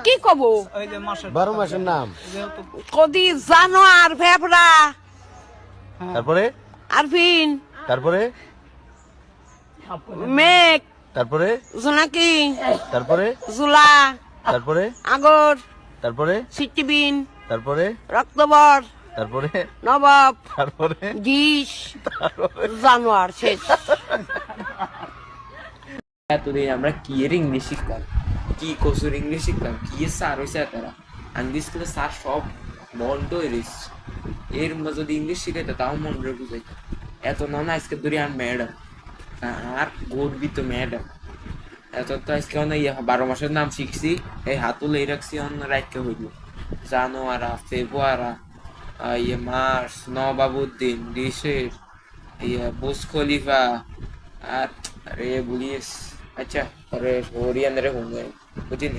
কি কব? ওই যে মাসের 12 মাসের নাম। যেহেতু কদি জানোয়ার, ভেবরা, তারপরে আরফিন, তারপরে মেঘ, তারপরে জোনাকি, তারপরে জুলা, তারপরে আগর, তারপরে সিটিবিন, তারপরে রক্তবর, তারপরে নবাব, তারপরে গিস, জানোয়ার শেষ। এতদিন আমরা কি এর ইংলিশ শিখলাম, কি কসুর ইংলিশ শিখলাম, কি এর স্যার হয়েছে তারা আন্দি স্কুলে স্যার সব বন্ধ হয়ে রয়েছে। এর মধ্যে যদি ইংলিশ শিখাইতো তাও মন রে বুঝাইতো। এত নন আজকে ধরি আর ম্যাডাম আর গর্বিত ম্যাডাম। এত তো আজকে অনেক 12 মাসের নাম শিখছি, এই হাতুলে রাখছি অন্য রাইটকে হইল জানোয়ারা, ফেব্রুয়ারা, মার্চ, নবাবুদ্দিন, ডিশের, বুজ খলিফা, আর আরে বলিস। আচ্ছা, আরে ওরিয়ান রে হোঙ্গে বুঝিনি